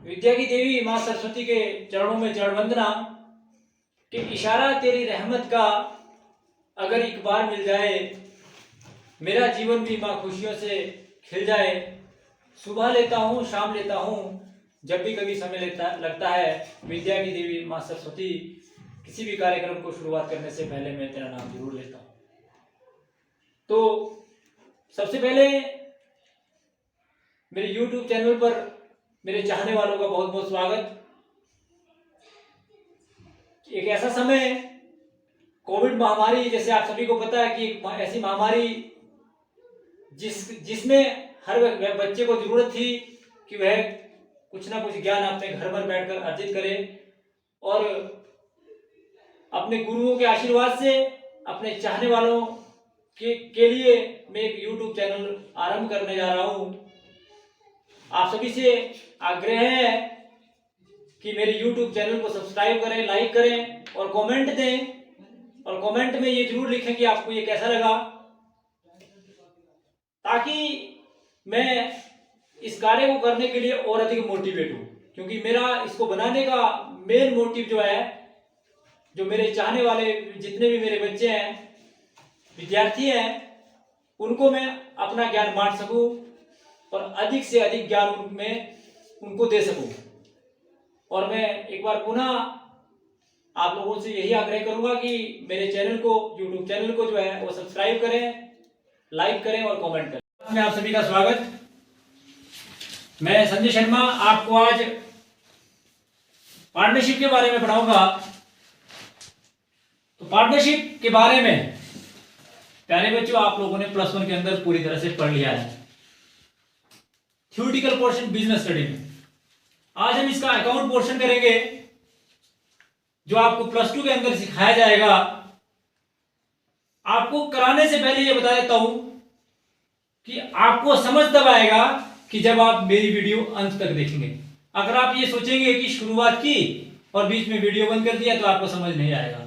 विद्या की देवी माँ सरस्वती के चरणों में चरण वंदना कि इशारा तेरी रहमत का अगर एक बार मिल जाए, मेरा जीवन भी माँ खुशियों से खिल जाए। सुबह लेता हूँ, शाम लेता हूँ, जब भी कभी समय लगता है, विद्या की देवी माँ सरस्वती किसी भी कार्यक्रम को शुरुआत करने से पहले मैं तेरा नाम जरूर लेता हूँ। तो सबसे पहले मेरे YouTube चैनल पर मेरे चाहने वालों का बहुत बहुत स्वागत। एक ऐसा समय, कोविड महामारी, जैसे आप सभी को पता है कि एक ऐसी महामारी जिसमें हर बच्चे को जरूरत थी कि वह कुछ ना कुछ ज्ञान अपने घर पर बैठकर अर्जित करे और अपने गुरुओं के आशीर्वाद से अपने चाहने वालों के लिए मैं एक YouTube चैनल आरंभ करने जा रहा हूं। आप सभी से आग्रह है कि मेरे YouTube चैनल को सब्सक्राइब करें, लाइक करें और कमेंट दें, और कमेंट में ये जरूर लिखें कि आपको ये कैसा लगा, ताकि मैं इस कार्य को करने के लिए और अधिक मोटिवेट हूं। क्योंकि मेरा इसको बनाने का मेन मोटिव जो है, जो मेरे चाहने वाले जितने भी मेरे बच्चे हैं, विद्यार्थी हैं, उनको मैं अपना ज्ञान बांट सकूं और अधिक से अधिक ज्ञान में उनको दे सकूं। और मैं एक बार पुनः आप लोगों से यही आग्रह करूंगा कि मेरे चैनल को, YouTube चैनल को जो है वो सब्सक्राइब करें, लाइक करें और कमेंट करें। मैं आप सभी का स्वागत। मैं संजय शर्मा आपको आज पार्टनरशिप के बारे में पढ़ाऊंगा। तो पार्टनरशिप के बारे में प्यारे बच्चों, आप लोगों ने +1 के अंदर पूरी तरह से पढ़ लिया है, थ्योरेटिकल पोर्शन बिजनेस स्टडी में। आज हम इसका अकाउंट पोर्शन करेंगे, जो आपको +2 के अंदर सिखाया जाएगा। आपको कराने से पहले ये बता देता हूं कि आपको समझ तब आएगा कि जब आप मेरी वीडियो अंत तक देखेंगे। अगर आप ये सोचेंगे कि शुरुआत की और बीच में वीडियो बंद कर दिया, तो आपको समझ नहीं आएगा।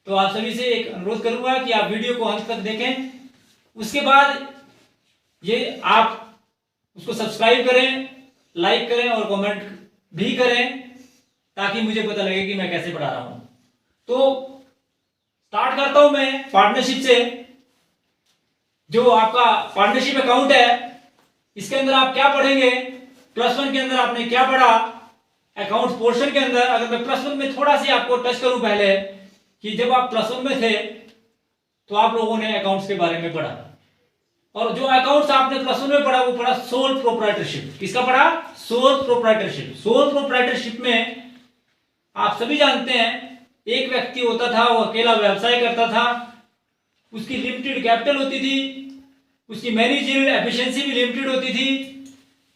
तो आप सभी से एक अनुरोध करूंगा कि आप वीडियो को अंत तक देखें, उसके बाद ये आप उसको सब्सक्राइब करें, लाइक करें और कमेंट भी करें, ताकि मुझे पता लगे कि मैं कैसे पढ़ा रहा हूं। तो स्टार्ट करता हूं मैं पार्टनरशिप से। जो आपका पार्टनरशिप अकाउंट है, इसके अंदर आप क्या पढ़ेंगे, +1 के अंदर आपने क्या पढ़ा अकाउंट पोर्शन के अंदर। अगर मैं +1 में थोड़ा सी आपको टच करूं पहले, कि जब आप +1 में थे तो आप लोगों ने अकाउंट्स के बारे में पढ़ा, और जो अकाउंट्स आपने +1 में पढ़ा वो पढ़ा सोल प्रोप्राइटरशिप। किसका पढ़ा? Sole proprietorship. सोल प्रोप्राइटरशिप में आप सभी जानते हैं, एक व्यक्ति होता था, वो अकेला व्यवसाय करता था, उसकी लिमिटेड कैपिटल होती थी, उसकी मैनेजरियल एफिशिएंसी भी लिमिटेड होती थी,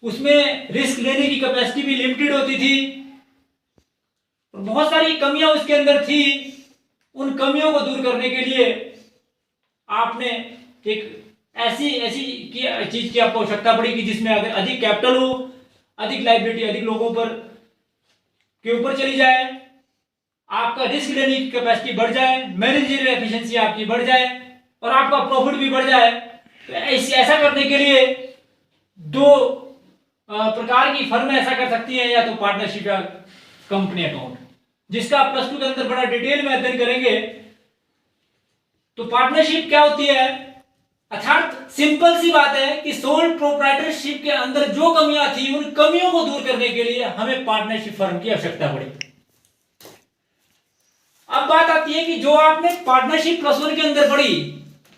उसमें रिस्क लेने की कैपेसिटी भी लिमिटेड होती थी, और बहुत सारी कमियां उसके अंदर थी। उन कमियों को दूर करने के लिए आपने एक ऐसी चीज की आपको आवश्यकता पड़ी कि जिसमें अगर अधिक कैपिटल हो, अधिक लायबिलिटी अधिक लोगों पर के ऊपर चली जाए, आपका रिस्क लेने की कैपेसिटी बढ़ जाए, मैनेजरियल एफिशिएंसी आपकी बढ़ जाए और आपका प्रॉफिट भी बढ़ जाए। तो ऐसा करने के लिए दो प्रकार की फर्म ऐसा कर सकती हैं, या तो पार्टनरशिप या कंपनी अकाउंट, जिसका आप +2 के अंदर बड़ा डिटेल में अध्ययन करेंगे। तो पार्टनरशिप क्या होती है, अर्थात सिंपल सी बात है कि सोल प्रोप्राइटरशिप के अंदर जो कमियां थी, उन कमियों को दूर करने के लिए हमें पार्टनरशिप फर्म की आवश्यकता पड़ी। अब बात आती है कि जो आपने पार्टनरशिप +1 के अंदर पढ़ी,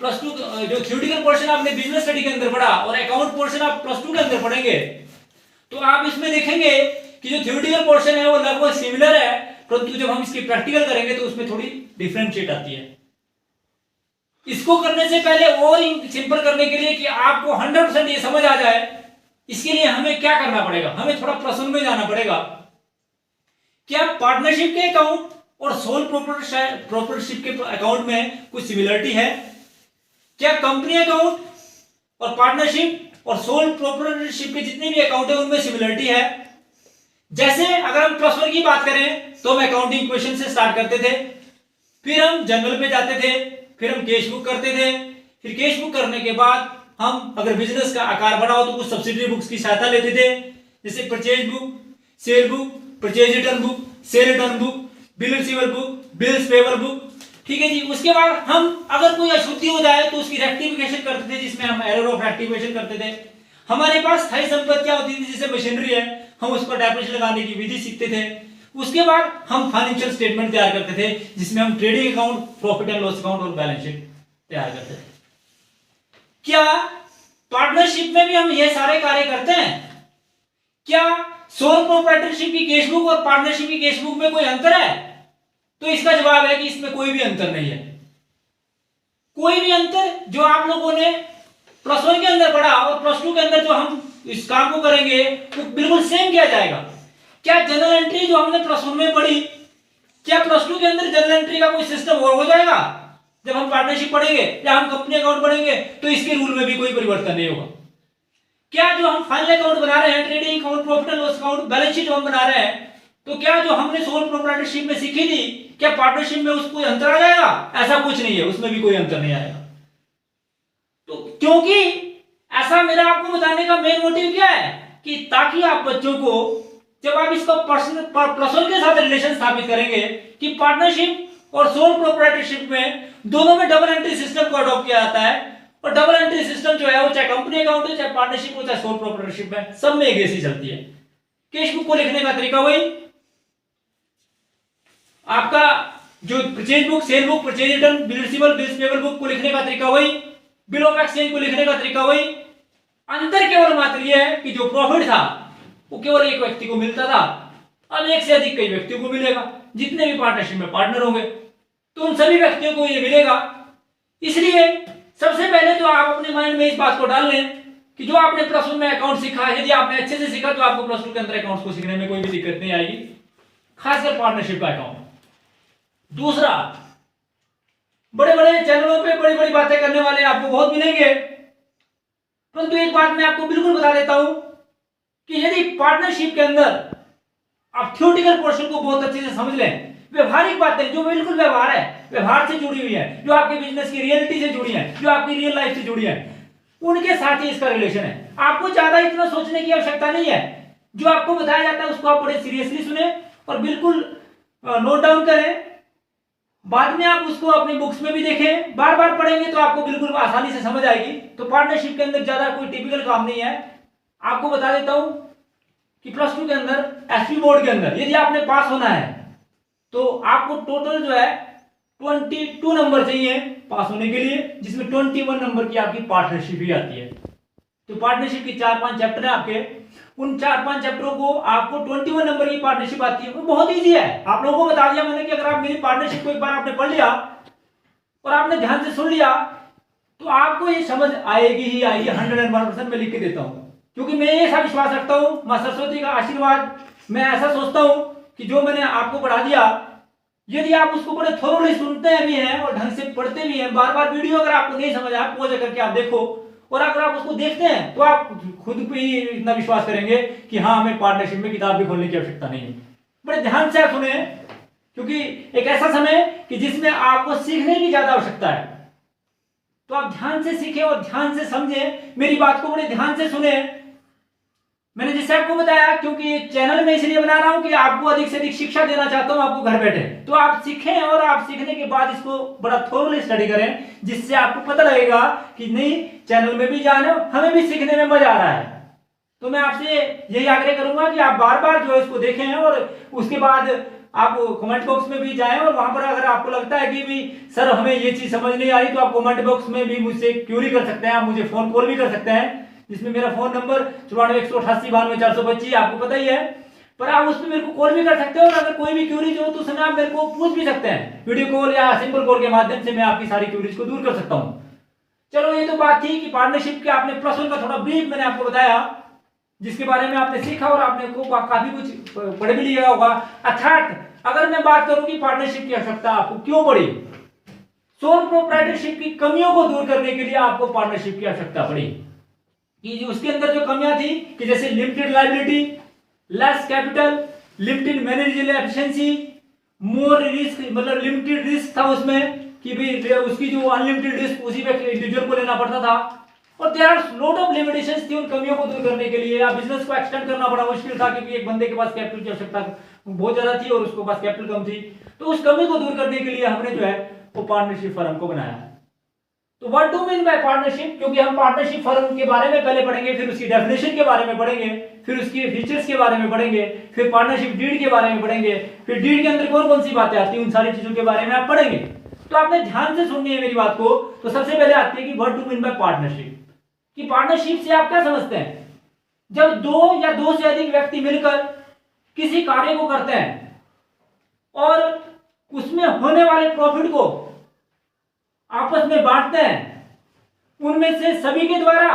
+2 जो थ्योरेटिकल पोर्शन आपने बिजनेस स्टडी के अंदर पढ़ा और अकाउंट पोर्शन आप +2 के अंदर पढ़ेंगे, तो आप इसमें देखेंगे कि जो थ्योरेटिकल पोर्शन है वो लगभग सिमिलर है, परंतु जब हम इसकी प्रैक्टिकल करेंगे तो उसमें थोड़ी डिफरेंशिएट आती है। इसको करने से पहले और सिंपल करने के लिए कि आपको 100% ये समझ आ जाए, इसके लिए हमें क्या करना पड़ेगा, हमें थोड़ा +1 में जाना पड़ेगा। क्या पार्टनरशिप के अकाउंट और सोल प्रोप्राइटरशिप के अकाउंट में कुछ सिमिलरिटी है? क्या कंपनी अकाउंट और पार्टनरशिप और सोल प्रोप्राइटरशिप के जितने भी अकाउंट है उनमें सिमिलरिटी है? जैसे अगर हम +1 की बात करें तो हम अकाउंटिंग क्वेश्चन से स्टार्ट करते थे, फिर हम जनरल पे जाते थे, फिर हम कैश बुक करते थे, फिर कैश बुक करने के बाद हम अगर बिजनेस का आकार बढ़ा हो तो कुछ सब्सिडरी बुक्स की सहायता लेते थे, जैसे purchase book, cell book, purchase return book, cell return book, bill receiver book, bills payable book. ठीक है जी। उसके बाद हम अगर कोई अशुद्धि हो जाए तो उसकी रेक्टिफिकेशन करते थे, जिसमें हम एरर ऑफ रेक्टिफिकेशन करते थे। हमारे पास स्थायी संपत्तियां होती थी, जैसे मशीनरी है, हम उस पर डेप्रिसिएशन लगाने की विधि सीखते थे। उसके बाद हम फाइनेंशियल स्टेटमेंट तैयार करते थे, जिसमें हम trading account, profit and loss account और बैलेंस शीट तैयार करते थे। क्या पार्टनरशिप में भी हम ये सारे कार्य करते हैं? क्या सोल प्रोप्राइटरशिप की केस बुक और पार्टनरशिप की केस बुक में कोई अंतर है? तो इसका जवाब है कि इसमें कोई भी अंतर नहीं है। कोई भी अंतर जो आप लोगों ने प्लस 1 के अंदर पढ़ा और प्लस 2 के अंदर जो हम इस काम को करेंगे वो बिल्कुल सेम किया जाएगा। क्या जनरल एंट्री जो हमने प्लस 1 में पढ़ी, क्या प्लस 2 के अंदर जनरल एंट्री का कोई सिस्टम और हो जाएगा? जब हम पार्टनरशिप पढ़ेंगे या हम कंपनी अकाउंट पढ़ेंगे तो इसके रूल में भी कोई परिवर्तन नहीं होगा। क्या जो हम फाइनल अकाउंट बना रहे हैं, trading account, profit and loss account, balance sheet हम बना रहे हैं, तो क्या जो हमने सोल प्रोप्राइटरशिप में सीखी थी, क्या पार्टनरशिप में उसको कोई अंतर आ जाएगा? ऐसा कुछ नहीं है, उसमें भी कोई अंतर नहीं आएगा। तो क्योंकि ऐसा मेरा आपको बताने का मेन मोटिव क्या है कि ताकि आप बच्चों को जब आप इसको प्लस 1 के साथ रिलेशन स्थापित करेंगे कि पार्टनरशिप और सोल प्रोप्राइटरशिप में दोनों में डबल एंट्री सिस्टम को अडॉप्ट किया जाता है। और डबल एंट्री सिस्टम जो है वो चाहे कंपनी अकाउंट हो, चाहे पार्टनरशिप हो, चाहे सोल प्रोप्राइटरशिप है, सब में एक जैसी चलती है। कैश बुक को लिखने का तरीका वही, आपका जो purchase book, cell book, purchase return, bill receivable, bills payable book को लिखने का तरीका वही, बिल ऑफ एक्सचेंज को लिखने का तरीका वही। अंतर केवल मात्र यह है कि जो प्रॉफिट था वो केवल एक व्यक्ति को मिलता था, अब एक से अधिक कई व्यक्तियों को मिलेगा। जितने भी पार्टनरशिप में पार्टनर होंगे तो उन सभी व्यक्तियों को ये मिलेगा। इसलिए सबसे पहले तो आप अपने माइंड में इस बात को डाल लें कि जो आपने प्लस 1 में अकाउंट सीखा है, यदि आपने अच्छे से सीखा तो आपको प्लस 2 के अंदर अकाउंट्स को सीखने में कोई भी दिक्कत नहीं आएगी, खासकर पार्टनरशिप का अकाउंट। दूसरा, बड़े बड़े चैनलों पे बड़ी बड़ी बातें करने वाले आपको बहुत मिलेंगे, परंतु एक बात मैं आपको बिल्कुल बता देता हूं कि यदि पार्टनरशिप के अंदर आप थ्योरेटिकल पोर्शन को बहुत अच्छे से समझ लें, व्यवहारिक बातें जो बिल्कुल व्यवहार है, व्यवहार से जुड़ी हुई है, जो आपके बिजनेस की रियलिटी से जुड़ी है, जो आपकी रियल लाइफ से जुड़ी है, उनके साथ ही इसका रिलेशन है। आपको ज्यादा इतना सोचने की आवश्यकता नहीं है। जो आपको बताया जाता है उसको आप बड़े सीरियसली सुने और बिल्कुल नोट डाउन करें। बाद में आप उसको अपनी बुक्स में भी देखें, बार बार पढ़ेंगे तो आपको बिल्कुल आसानी से समझ आएगी। तो पार्टनरशिप के अंदर ज्यादा कोई टिपिकल काम नहीं है। आपको बता देता हूं कि प्लस 2 के अंदर एसपी बोर्ड के अंदर यदि आपने पास होना है तो आपको टोटल जो है 22 नंबर चाहिए पास होने के लिए, जिसमें 21 नंबर की आपकी पार्टनरशिप ही आती है। तो पार्टनरशिप की 4-5 चैप्टर है आपके, उन 4-5 चैप्टरों को आपको 21 नंबर की पार्टनरशिप आती है। वो बहुत इजी है। आप लोगों को बता दिया मैंने कि अगर आप मेरी पार्टनरशिप को एक बार आपने पढ़ लिया और आपने ध्यान से सुन लिया तो आपको ये समझ आएगी ही आएगी। 101% मैं लिख के देता हूं, क्योंकि मैं ऐसा विश्वास रखता हूं, मां सरस्वती का आशीर्वाद, मैं ऐसा सोचता हूं कि जो मैंने आपको पढ़ा दिया, यदि आप उसको बड़े थोरोली सुनते भी हैं और ढंग से पढ़ते भी हैं, बार बार वीडियो अगर आपको नहीं समझ आया पॉज करके आप देखो, और अगर आप उसको देखते हैं तो आप खुद पे ही इतना विश्वास करेंगे कि हाँ, हमें पार्टनरशिप में किताब भी खोलने की आवश्यकता नहीं है। बड़े ध्यान से आप सुने, क्योंकि एक ऐसा समय कि जिसमें आपको सीखने की ज्यादा आवश्यकता है। तो आप ध्यान से सीखें और ध्यान से समझें, मेरी बात को बड़े ध्यान से सुने। मैंने जैसे आपको बताया, क्योंकि चैनल में इसलिए बना रहा हूं कि आपको अधिक से अधिक शिक्षा देना चाहता हूं आपको घर बैठे, तो आप सीखें और आप सीखने के बाद इसको बड़ा थोरली स्टडी करें, जिससे आपको पता लगेगा कि नहीं, चैनल में भी जाने, हमें भी सीखने में मजा आ रहा है। तो मैं आपसे यही आग्रह करूंगा कि आप बार बार जो है इसको देखें और उसके बाद आप कमेंट बॉक्स में भी जाएं, और वहां पर अगर आपको लगता है कि भी सर हमें ये चीज समझ नहीं आ रही, तो आप कमेंट बॉक्स में भी मुझसे क्यूरी कर सकते हैं, आप मुझे फोन कॉल भी कर सकते हैं, जिसमें मेरा फोन नंबर 94-188-92-425 आपको पता ही है, पर आप उस पर मेरे को कॉल भी कर सकते हो। और अगर कोई भी क्यूरीज हो तो उसमें आप मेरे को पूछ भी सकते हैं, वीडियो कॉल या सिंपल कॉल के माध्यम से मैं आपकी सारी क्यूरीज को दूर कर सकता हूं। चलो, ये तो बात थी कि पार्टनरशिप के आपने प्लस 1 का थोड़ा ब्रीफ मैंने आपको बताया, जिसके बारे में आपने सीखा और आपने को काफी कुछ पढ़ भी लिया होगा। अर्थात अगर मैं बात करूं कि पार्टनरशिप की आवश्यकता आपको क्यों पड़ी, सोल प्रोप्राइटरशिप की कमियों को दूर करने के लिए आपको पार्टनरशिप की आवश्यकता पड़ी, कि उसके अंदर जो कमियां थी कि जैसे limited liability, less capital, limited managerial efficiency, more risk, मतलब लिमिटेड रिस्क था उसमें कि भी उसकी जो अनलिमिटेड रिस्क उसी पे इंडिविजुअल को लेना पड़ता था। और there are lot of limitations थी, उन कमियों को दूर करने के लिए या बिजनेस को एक्सटेंड करना बड़ा मुश्किल था क्योंकि एक बंदे के पास कैपिटल की आवश्यकता बहुत ज्यादा थी और उसके पास कैपिटल कम थी। तो उस कमी को दूर करने के लिए हमने जो है वो पार्टनरशिप फर्म को बनाया। तो what do mean by partnership, क्योंकि हम पार्टनरशिप फर्म के बारे में पहले पढ़ेंगे, फिर उसकी डेफिनेशन के बारे में पढ़ेंगे, फिर उसके फीचर्स के बारे में पढ़ेंगे, फिर पार्टनरशिप डीड के बारे में पढ़ेंगे, फिर डीड के अंदर कौन कौन सी बातें आती हैं उन सारी चीजों के बारे में आप पढ़ेंगे। तो आपने ध्यान से सुननी है मेरी बात को। तो सबसे पहले आती है कि what do mean by partnership, कि पार्टनरशिप से आप क्या समझते हैं? जब दो या दो से अधिक व्यक्ति मिलकर किसी कार्य को करते हैं और उसमें होने वाले प्रॉफिट को आपस में बांटते हैं, उनमें से सभी के द्वारा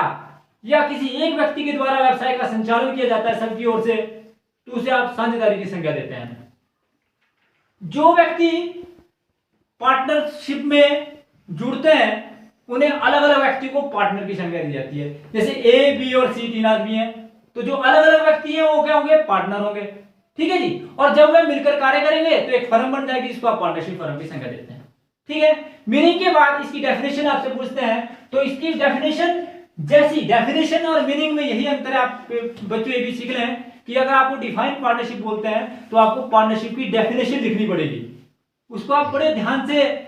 या किसी एक व्यक्ति के द्वारा व्यवसाय का संचालन किया जाता है सबकी ओर से, तो उसे आप साझेदारी की संज्ञा देते हैं। जो व्यक्ति पार्टनरशिप में जुड़ते हैं उन्हें अलग अलग व्यक्ति को पार्टनर की संज्ञा दी जाती है। जैसे ए, बी और सी तीन आदमी हैं, तो जो अलग अलग व्यक्ति हैं वो क्या होंगे? पार्टनर होंगे। ठीक है जी। और जब वे मिलकर कार्य करेंगे तो एक फर्म बन जाएगी, जिसको आप पार्टनरशिप फर्म की संज्ञा देते हैं। ठीक है। मीनिंग के बाद इसकी डेफिनेशन आपसे पूछते हैं, तो इसकी डेफिनेशन जैसी डेफिनेशन और मीनिंग में यही अंतर है। आप बच्चों ये भी सीख लें कि अगर आपको डिफाइन पार्टनरशिप बोलते हैं तो आपको पार्टनरशिप की डेफिनेशन लिखनी पड़ेगी। उसको आप बड़े ध्यान दें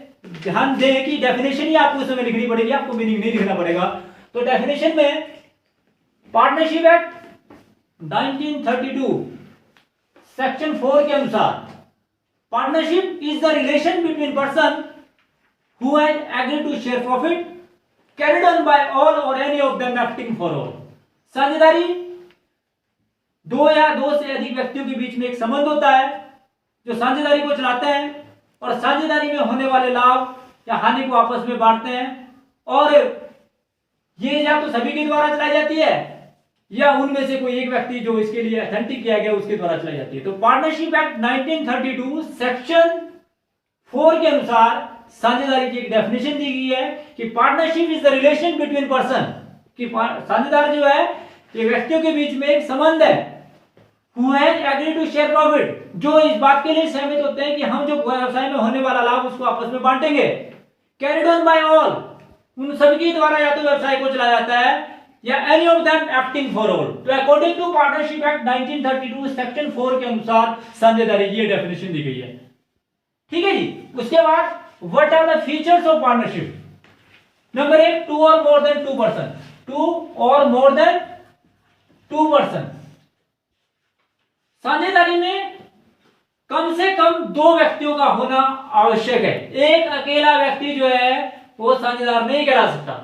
कि डेफिनेशन ही आपको उसमें लिखनी पड़ेगी, आपको मीनिंग नहीं लिखना पड़ेगा। तो डेफिनेशन में पार्टनरशिप एक्ट 1932 सेक्शन 4 के अनुसार partnership is the relation between person who has agreed to share profit carried on by all or any of them acting for all। साझेदारी दो या दो से अधिक व्यक्तियों के बीच में एक संबंध होता है जो साझेदारी को चलाते हैं और साझेदारी में होने वाले लाभ या हानि को आपस में बांटते हैं, और ये या तो सभी के द्वारा चलाई जाती है या उनमें से कोई एक व्यक्ति जो इसके लिए अथेंटिक किया गया उसके द्वारा चलाई जाती है। तो पार्टनरशिप एक्ट 1932 सेक्शन 4 के अनुसार साझेदारी की एक डेफिनेशन दी गई है कि partnership is the relation between person, कि साझेदार जो है ये व्यक्तियों के बीच में एक संबंध है, who has agreed to share profit, जो इस बात के लिए सहमत होते हैं कि हम जो व्यवसाय में होने वाला लाभ उसको आपस में बांटेंगे। carried on by all, उन सभी द्वारा या तो व्यवसाय को चलाया जाता है या any of them acting for all। तो according to partnership act 1932 section 4 के अनुसार साझेदारी की डेफिनेशन दी गई है। ठीक है जी। उसके बाद what are the features of partnership? Number 1, 2 और मोर देन 2 पर्सन, 2 और मोर देन 2 पर्सन। साझेदारी में कम से कम 2 व्यक्तियों का होना आवश्यक है। एक अकेला व्यक्ति जो है वो साझेदार नहीं कहला सकता।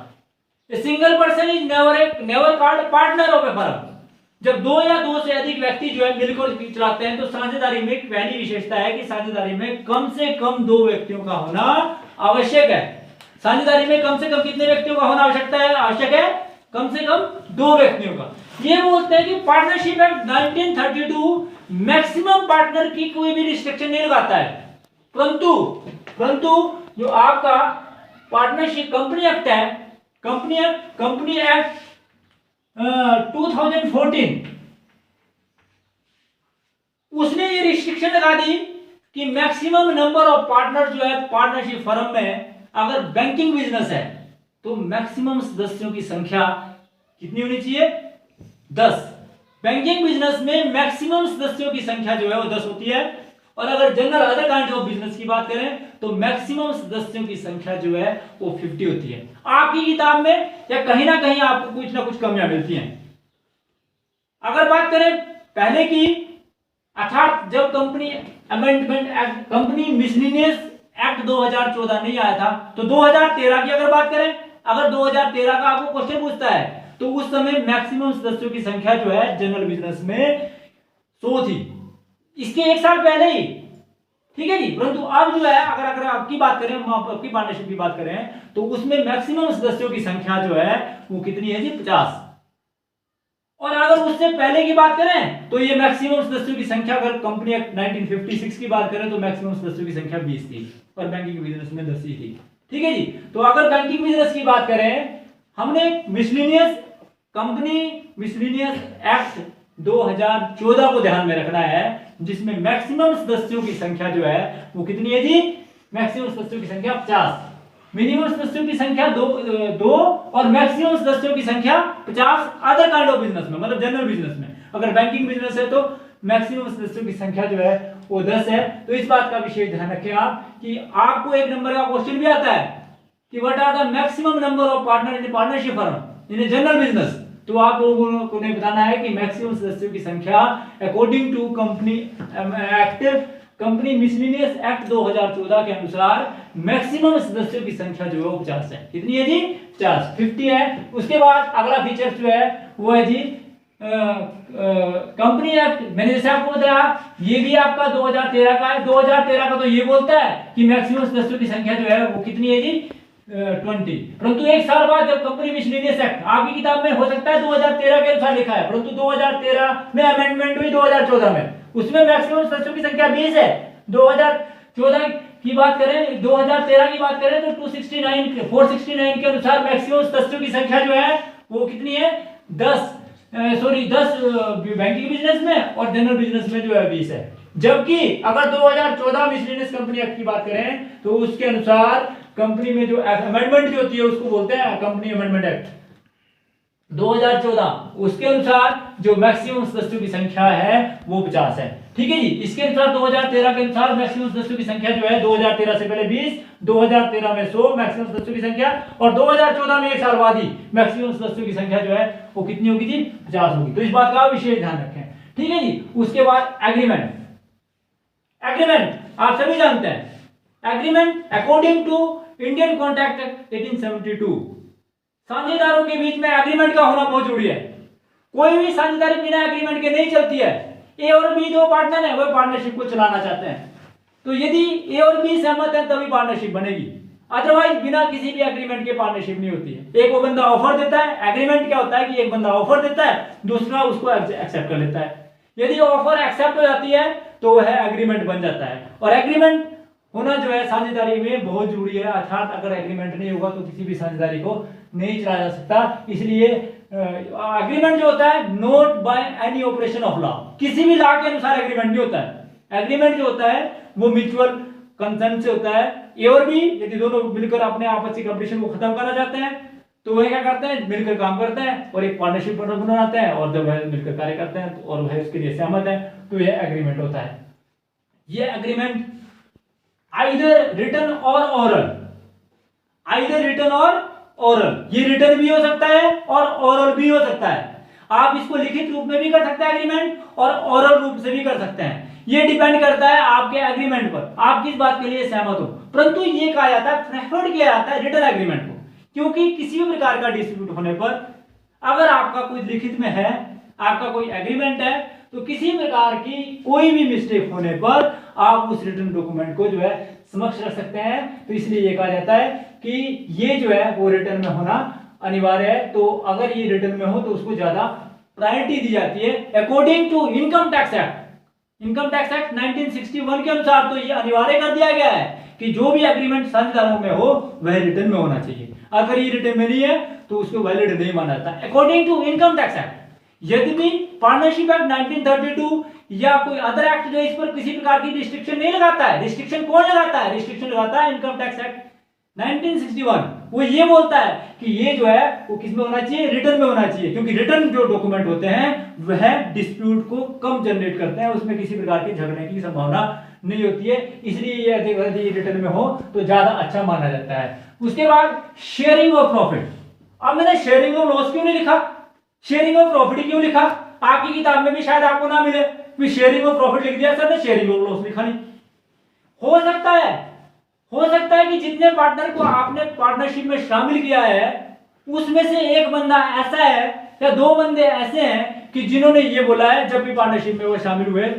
A single person is never called partner of a firm। जब 2 या 2 से अधिक व्यक्ति जो है मिलकर चलाते हैं तो साझेदारी में एक पहली विशेषता है कि साझेदारी में कम से कम 2 व्यक्तियों का होना आवश्यक है। साझेदारी में कम से कम कितने व्यक्तियों का होना आवश्यक है? कम से कम 2 व्यक्तियों का। ये बोलते हैं कि पार्टनरशिप एक्ट 1932 मैक्सिमम पार्टनर की कोई भी रिस्ट्रिक्शन नहीं लगाता है, परंतु जो आपका पार्टनरशिप कंपनी एक्ट है, कंपनी एक्ट 2014, उसने ये रिस्ट्रिक्शन लगा दी कि मैक्सिमम नंबर ऑफ पार्टनर जो है पार्टनरशिप फर्म में, अगर बैंकिंग बिजनेस है तो मैक्सिमम सदस्यों की संख्या कितनी होनी चाहिए? 10। बैंकिंग बिजनेस में मैक्सिमम सदस्यों की संख्या जो है वो 10 होती है, और अगर general other kind of business की बात करें तो मैक्सिमम सदस्यों की संख्या जो है वो 50 होती है। आपकी किताब में या कहीं ना कहीं आपको कुछ ना कुछ कमियां मिलती हैं। अगर बात करें पहले की, अर्थात जब company amendment act, company miscellaneous act 2014 नहीं आया था, तो 2013 की अगर बात करें, अगर 2013 का आपको क्वेश्चन पूछता है तो उस समय मैक्सिमम सदस्यों की संख्या जो है जनरल बिजनेस में 100 थी, इसके 1 साल पहले ही। ठीक है जी। परंतु अब जो है अगर आपकी बात करें, आपकी पार्टनरशिप की बात करें तो उसमें मैक्सिमम सदस्यों की संख्या जो है वो कितनी है जी? 50। और अगर उससे पहले की बात करें तो ये मैक्सिमम सदस्यों की संख्या, अगर कंपनी एक्ट 1956 की बात करें तो मैक्सिमम सदस्यों की संख्या 20 थी और बैंकिंग बिजनेस में 10 ही थी। ठीक है जी। तो अगर बैंकिंग बिजनेस की बात करें, हमने मिसलिनियस कंपनी मिसलिनियस एक्ट 2014 को ध्यान में रखना है, जिसमें मैक्सिमम सदस्यों की संख्या जो है वो कितनी है जी? मैक्सिमम सदस्यों की संख्या 50। मिनिमम सदस्यों की संख्या दो और मैक्सिमम सदस्यों की संख्या 50 अदर काइंड ऑफ बिजनेस में, मतलब जनरल बिजनेस में। अगर बैंकिंग बिजनेस है तो मैक्सिमम सदस्यों की संख्या जो है वो 10 है। तो इस बात का विशेष ध्यान रखें आप कि आपको एक नंबर का क्वेश्चन भी आता है कि what are the maximum number of partner in partnership firm in general business. तो आप लोगों को बताना है कि मैक्सिमम सदस्यों की संख्या according to company act, company miscellaneous act 2014 के अनुसार मैक्सिमम सदस्यों की संख्या जो है वो 50 है। कितनी है जी? 50 है। उसके बाद अगला फीचर जो है वो है जी कंपनी एक्ट। मैंने जैसे आपको बताया ये भी आपका 2013 का है। 2013 का तो ये बोलता है कि मैक्सिमम सदस्यों की संख्या जो है वो कितनी है जी? 20। परंतु एक साल बाद जब कंपनी मिसलेनियस एक्ट आपकी किताब में हो सकता है 2013 के अनुसार लिखा है, परंतु 2013 में अमेंडमेंट हुई 2014 में, उसमें मैक्सिमम सदस्यों की संख्या 20 है। 2014 की बात करें, 2013 की बात करें तो 469 के अनुसार मैक्सिमम सदस्यों की संख्या जो है वो कितनी है? 10 बैंकिंग बिजनेस में और जनरल बिजनेस में जो है 20 है। जबकि अगर 2014 मिसलेनियस कंपनी एक्ट की बात करें तो उसके अनुसार कंपनी में जो अमेंडमेंट जो होती है उसको बोलते हैं कंपनी अमेंडमेंट एक्ट 2014, उसके अनुसार जो मैक्सिमम सदस्यों की संख्या है वो 50 है। ठीक है जी। इसके अनुसार 2013 के अनुसार मैक्सिमम सदस्यों की संख्या जो है 2013 से पहले 20, 2013 में 100 मैक्सिमम सदस्यों की संख्या, और 2014 में एक साल बाद ही मैक्सिमम सदस्यों की संख्या जो है वो कितनी होगी जी? 50 होगी। तो इस बात का विशेष ध्यान रखें। ठीक है जी। उसके बाद एग्रीमेंट। एग्रीमेंट आप सभी जानते हैं। Agreement according to Indian contract act 1872 साझेदारों के बीच में एग्रीमेंट का होना बहुत जरूरी है। कोई भी साझेदारी बिना एग्रीमेंट के नहीं चलती है। ए और बी दो पार्टनर है, वो पार्टनरशिप को चलाना चाहते हैं, तो यदि ए और बी सहमत है तभी पार्टनरशिप बनेगी, अदरवाइज बिना किसी भी एग्रीमेंट के पार्टनरशिप नहीं होती है। एक वो बंदा ऑफर देता है, एग्रीमेंट क्या होता है कि एक बंदा ऑफर देता है, दूसरा उसको एक्सेप्ट कर लेता है। यदि ऑफर एक्सेप्ट हो जाती है तो वह एग्रीमेंट बन जाता है, और एग्रीमेंट होना जो है साझेदारी में बहुत जरूरी है। अर्थात अगर एग्रीमेंट नहीं होगा तो किसी भी साझेदारी को नहीं चलाया जा सकता। इसलिए एग्रीमेंट जो होता है note by any operation of law, किसी भी लॉ के अनुसार एग्रीमेंट नहीं होता है। एग्रीमेंट जो होता है वो म्यूचुअल कंसेंट से होता है। ए और बी यदि दोनों मिलकर अपने आपसी कंपटीशन को खत्म करना चाहते हैं तो वह क्या करते हैं? मिलकर काम करते हैं और एक पार्टनरशिप बनाते हैं, और जब वह मिलकर कार्य करते हैं और वह उसके लिए सहमत है तो यह एग्रीमेंट होता है। यह एग्रीमेंट आइदर रिटन और ओरल, आइदर रिटन और ओरल, ये रिटन भी हो सकता है और ओरल भी हो सकता है। आप इसको लिखित रूप में भी कर सकते हैं एग्रीमेंट, और ओरल रूप से भी कर सकते हैं। ये डिपेंड करता है आपके एग्रीमेंट पर, आप किस बात के लिए सहमत हो। परंतु ये कहा जाता है, प्रेफर्ड किया जाता है रिटन एग्रीमेंट को, क्योंकि किसी भी प्रकार का डिस्प्यूट होने पर अगर आपका कोई लिखित में है, आपका कोई एग्रीमेंट है, तो किसी प्रकार की कोई भी मिस्टेक होने पर आप उस रिटन डॉक्यूमेंट को जो है समक्ष रख सकते हैं। तो इसलिए ये कहा जाता है कि ये जो है वो रिटन में होना अनिवार्य है। तो अगर ये रिटन में हो तो उसको ज्यादा प्रायोरिटी दी जाती है according to income tax act. Income tax act 1961 के अनुसार तो ये अनिवार्य कर दिया गया है कि जो भी एग्रीमेंट साझेदारों में हो वह रिटन में होना चाहिए। अगर ये रिटन में नहीं है तो उसको वैलिड नहीं माना जाता according to income tax act. यदि पार्टनरशिप एक्ट 1932 या कोई अदर एक्ट जो इस पर किसी प्रकार की रिस्ट्रिक्शन नहीं लगाता है, रिस्ट्रिक्शन कौन लगाता है? रिस्ट्रिक्शन लगाता है इनकम टैक्स एक्ट 1961। वो ये बोलता है कि ये जो है वो किस में होना चाहिए? रिटर्न में होना चाहिए, क्योंकि रिटर्न जो डॉक्यूमेंट होते हैं वह डिस्प्यूट को कम जनरेट करते हैं, उसमें किसी प्रकार के झगड़े की संभावना नहीं होती है। इसलिए यदि रिटर्न में हो तो ज्यादा अच्छा माना जाता है। उसके बाद शेयरिंग ऑफ प्रॉफिट। अब मैंने शेयरिंग ऑफ लॉस क्यों नहीं लिखा, शेयरिंग ऑफ प्रॉफिट क्यों लिखा? आपकी किताब में भी शायद आपको ना मिले, फिर शेयरिंग ऑफ प्रॉफिट लिख दिया सर ने, शेयरिंग ऑफ लॉस लिखा नहीं। हो सकता है कि जितने पार्टनर को आपने पार्टनरशिप में शामिल किया है उसमें से एक बंदा ऐसा है या दो बंदे ऐसे हैं कि जिन्होंने ये बोला है जब भी पार्टनरशिप में वो शामिल हुए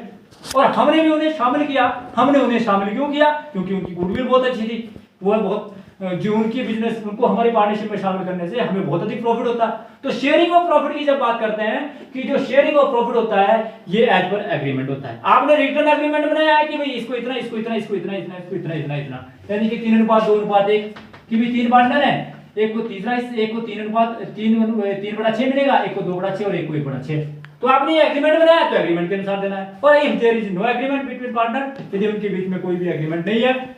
और हमने भी उन्हें शामिल किया। हमने उन्हें शामिल क्यों किया? क्योंकि उनकी गुडविल बहुत अच्छी थी, वो बहुत जो उनकी बिजनेस, उनको हमारी पार्टनरशिप में शामिल करने से हमें बहुत अधिक प्रॉफिट होता। तो शेयरिंग ऑफ प्रॉफिट की जब बात करते हैं कि जो शेयरिंग ऑफ प्रॉफिट होता है ये एज पर एग्रीमेंट होता है। आपने रिटर्न एग्रीमेंट बनाया है कि भाई इसको इतना, इसको इतना, इसको इतना, इसको इतना, इतना, इतना, यानी कि 3:2:1 कि भी 3 पार्टनर है, एक को तीसरा, एक को 3:6 मिलेगा, एक को 2/6 और एक को 1/6। तो आपने एग्रीमेंट बनाया तो एग्रीमेंट के अनुसार देना है। और if there is no agreement between partner, यदि उनके बीच में कोई भी एग्रीमेंट नहीं है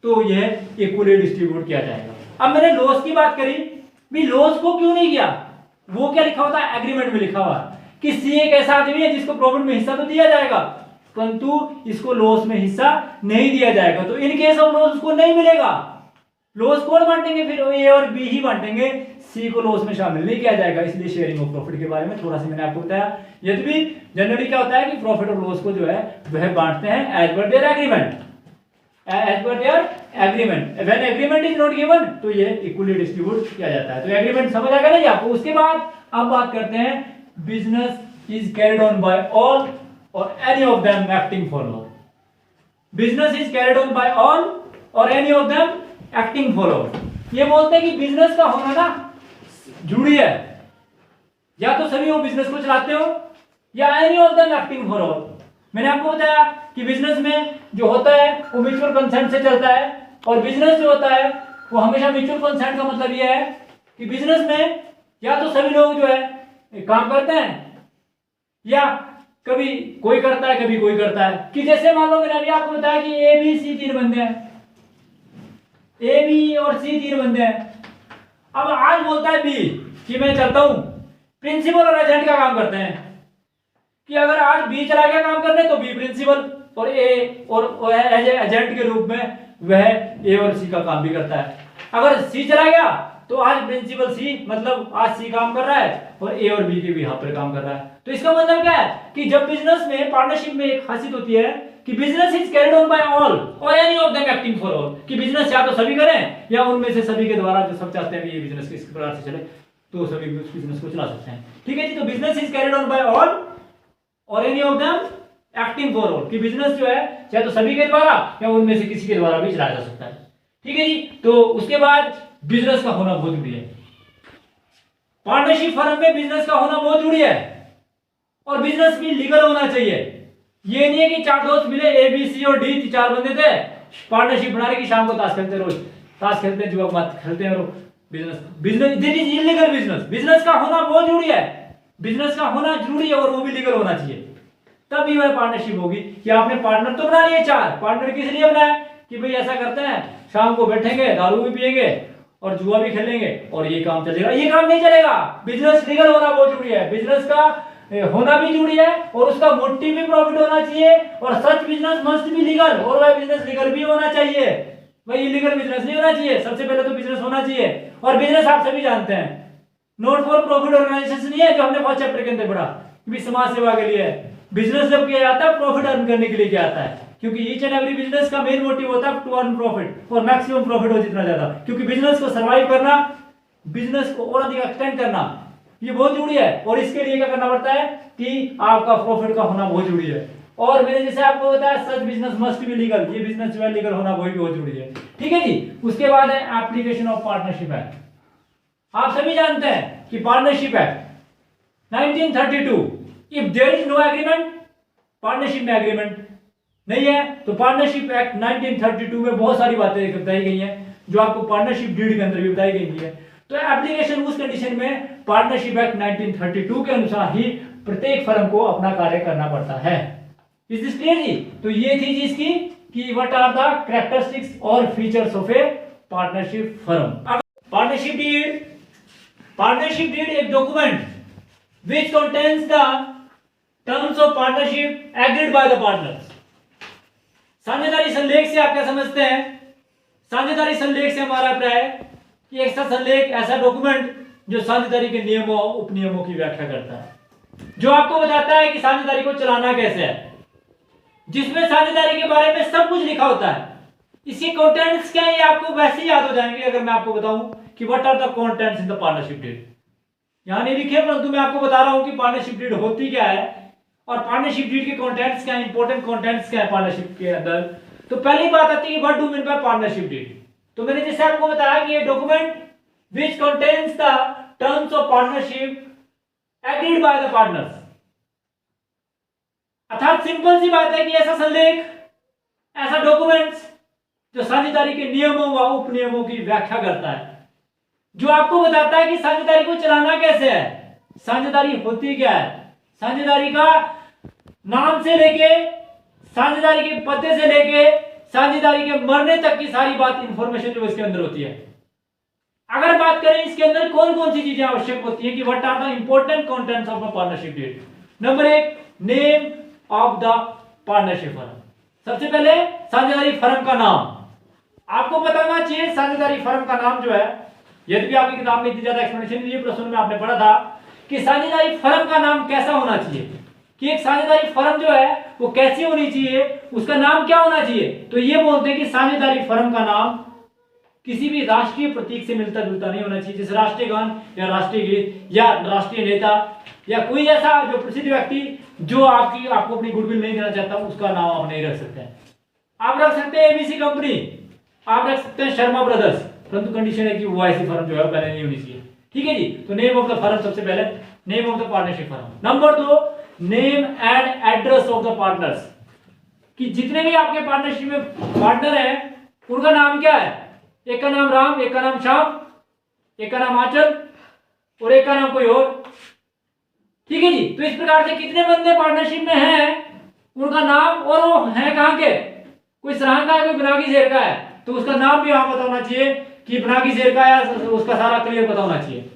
तो यह इक्वली डिस्ट्रीब्यूट किया जाएगा। अब मैंने लॉस की बात करी, भी लॉस को क्यों नहीं किया, वो क्या लिखा होता है, एग्रीमेंट में लिखा हुआ कि सी एक ऐसा आदमी है जिसको प्रॉफिट में हिस्सा तो दिया जाएगा, परंतु इसको लॉस में हिस्सा नहीं दिया जाएगा, तो इन केस ऑफ लॉस उसको नहीं मिलेगा। लॉस कौन बांटेंगे, फिर ए और बी ही बांटेंगे, सी को लॉस में शामिल नहीं किया जाएगा। इसलिए शेयरिंग ऑफ प्रॉफिट के बारे में थोड़ा सा मैंने आपको बताया। यदि भी जनरली क्या होता है कि प्रॉफिट और लॉस को जो है वह बांटते हैं as per their agreement, as per their agreement. When agreement is not given तो ये इक्वली डिस्ट्रीब्यूट किया जाता है। तो एग्रीमेंट समझ आ गया ना आपको। उसके बाद अब बात करते हैं business is carried on by all or any of them acting for all. Business is carried on by all or any of them acting for all. ये बोलते हैं कि बिजनेस का होना ना जरूरी है, या तो सभी वो बिजनेस को चलाते हो या any of them acting for all. मैंने आपको बताया कि बिजनेस में जो होता है वो म्यूचुअल कंसेंट से चलता है, और बिजनेस जो होता है वो हमेशा म्यूचुअल कंसेंट का मतलब ये है कि बिजनेस में या तो सभी लोग जो है काम करते हैं या कभी कोई करता है कभी कोई करता है। कि जैसे मान लो मैंने अभी आपको बताया कि ए बी सी तीन बंदे हैं, ए बी और सी तीन बंदे हैं। अब आज बोलता है बी कि मैं चलता हूं, प्रिंसिपल और एजेंट का काम करते हैं कि अगर आज बी चला गया काम करने तो बी प्रिंसिपल और ए और एजेंट के रूप में वह ए और सी का काम भी करता है। अगर सी चला गया तो आज प्रिंसिपल सी मतलब आज सी काम कर रहा है और ए और बी के भी यहाँ पर काम कर रहा है। तो इसका मतलब क्या है कि जब बिजनेस में पार्टनरशिप में एक खासियत होती है कि business is carried on by all or any of them acting for all, कि बिजनेस या तो सभी करें या उनमें से सभी के द्वारा जो सब चाहते हैं कि ये बिजनेस किस प्रकार से चले तो सभी उस बिजनेस को चला सकते हैं। ठीक है जी। तो business is carried on by all or any of them acting for all, कि बिजनेस जो है चाहे तो सभी के द्वारा या उनमें से किसी के द्वारा भी चलाया जा सकता है। ठीक है जी। तो उसके बाद बिजनेस का होना बहुत जरूरी है। पार्टनरशिप फर्म में बिजनेस का होना बहुत जरूरी है और बिजनेस भी लीगल होना चाहिए। ये नहीं है कि चार दोस्त मिले ए बी सी और डी चार बंदे थे, पार्टनरशिप बना रहे कि शाम को ताश खेलते, रोज ताश खेलते जुआ मत खेलते हैं, business business this is illegal business. Business का होना बहुत जरूरी है, बिजनेस का होना जरूरी है और वो भी लीगल होना चाहिए, तभी वह पार्टनरशिप होगी। कि आपने पार्टनर तो बना लिए चार, पार्टनर किस लिए बनाया कि भाई ऐसा करते हैं शाम को बैठेंगे दारू भी पिएंगे और जुआ भी खेलेंगे और ये काम चलेगा। ये काम नहीं चलेगा, बिजनेस लीगल होना बहुत जरूरी है, बिजनेस का होना भी जरूरी है और उसका मोटिव भी प्रॉफिट होना चाहिए और such business must be legal, और वह बिजनेस लीगल भी होना चाहिए, भाई इलीगल बिजनेस नहीं होना चाहिए। सबसे पहले तो बिजनेस होना चाहिए और बिजनेस आप सभी जानते हैं नॉट फॉर प्रॉफिट ऑर्गेनाइजेशन नहीं है जो हमने फर्स्ट चैप्टर के अंदर पढ़ा कि समाज सेवा के लिए। बिजनेस जब किया जाता है प्रॉफिट अर्न करने के लिए किया जाता है, क्योंकि ईच एंड एवरी बिजनेस का मेन मोटिव होता है टू अर्न प्रॉफिट और मैक्सिमम प्रॉफिट हो जितना ज्यादा, क्योंकि बिजनेस को सर्वाइव करना, बिजनेस को और अधिक एक्सटेंड करना ये बहुत जरूरी है और इसके लिए क्या करना पड़ता है कि आपका प्रॉफिट का होना बहुत जरूरी है। और मैंने जैसे आपको बताया such business must be legal, ये बिजनेस जो है लीगल होना वो भी बहुत जरूरी है। ठीक है जी। उसके बाद है एप्लीकेशन ऑफ पार्टनरशिप एक्ट। आप सभी जानते हैं कि partnership act 1932, if there is no agreement, partnership में एग्रीमेंट नहीं है तो पार्टनरशिप एक्ट 1932 में बहुत सारी बातें बताई गई हैं जो आपको पार्टनरशिप डीड के अंदर भी बताई गई है। तो एप्लीकेशन उस कंडीशन में पार्टनरशिप एक्ट 1932 के अनुसार ही प्रत्येक फर्म को अपना कार्य करना पड़ता है। इज दिस क्लियर जी? तो ये थी जी इसकी कि व्हाट आर द कैरेक्टरिस्टिक्स और features of a partnership firm. Partnership deed एक document which contains the terms of partnership agreed by the partners। साझेदारी संलेख से आप क्या समझते हैं? साझेदारी संलेख से हमारा अभिप्राय है कि एक संलेख ऐसा डॉक्यूमेंट जो साझेदारी के नियमों और उपनियमों की व्याख्या करता है, जो आपको बताता है कि साझेदारी को चलाना कैसे है, जिसमें साझेदारी के बारे में सब कुछ लिखा होता है। इसके कंटेंट्स क्या है ये आपको वैसे ही याद हो जाएंगे अगर मैं आपको बताऊं कि what are the contents in the partnership deed. यहां नहीं लिखे परंतु मैं आपको बता रहा हूं कि पार्टनरशिप डीड होती क्या है और पार्टनरशिप डीड के कंटेंट्स क्या है, इंपॉर्टेंट कंटेंट्स क्या है पार्टनरशिप के अंदर। तो पहली बात आती है what do mean by partnership deed. तो मैंने जैसे आपको बताया कि ये document which contains the terms of partnership agreed by the partners. अर्थात सिंपल सी बात है कि ऐसा संलेख, ऐसा डॉक्यूमेंट्स जो साझेदारी के नियमों व उपनियमों की व्याख्या करता है, जो आपको बताता है कि साझेदारी को चलाना कैसे है, साझेदारी होती क्या है, साझेदारी का नाम से लेके साझेदारी के पते से लेके साझेदारी के मरने तक की सारी बात इंफॉर्मेशन जो इसके अंदर होती है अगर बात करें इसके अंदर कौन कौन सी चीजें आवश्यक होती है कि what are the important contents of a partnership deed. Number 1, name of the partnership firm. सबसे पहले साझेदारी फर्म का नाम आपको पता होना चाहिए। साझेदारी फर्म का नाम जो है, यदि भी आपकी किताब में इतनी ज्यादा एक्सप्लेनेशन नहीं है, प्रश्न में आपने पढ़ा था कि साझेदारी फर्म का नाम कैसा होना चाहिए, कि एक साझेदारी फर्म जो है वो कैसी होनी चाहिए, उसका नाम क्या होना चाहिए। तो ये बोलते हैं कि साझेदारी फर्म का नाम किसी भी राष्ट्रीय प्रतीक से मिलता जुलता नहीं होना चाहिए, जैसे राष्ट्रीय गान या राष्ट्रीय गीत या राष्ट्रीय नेता या कोई ऐसा जो प्रसिद्ध व्यक्ति जो आपको अपनी गुडविल नहीं देना चाहता, उसका नाम आप नहीं रख सकते हैं। आप रख सकते हैं एबीसी कंपनी, आप रख सकते हैं शर्मा ब्रदर्स, परंतु कंडीशन है कि वो ऐसी फर्म जो है पहले नहीं होनी चाहिए। ठीक है जी। तो नेम ऑफ द फर्म, सबसे पहले name of the partnership firm. Number 2, name and address of the partners, कि जितने भी आपके पार्टनरशिप में पार्टनर हैं उनका नाम क्या है। एक का नाम राम, एक का नाम श्याम, एक का नाम आंचल और एक का नाम कोई और। ठीक है जी। तो इस प्रकार से कितने बंदे पार्टनरशिप में हैं उनका नाम, और वो है कहां के, कोई सराहां का है, कोई बनागी शेर का है, तो उसका नाम भी वहां पता होना चाहिए कि बनागी शेर का है, उसका सारा क्लियर पता होना चाहिए।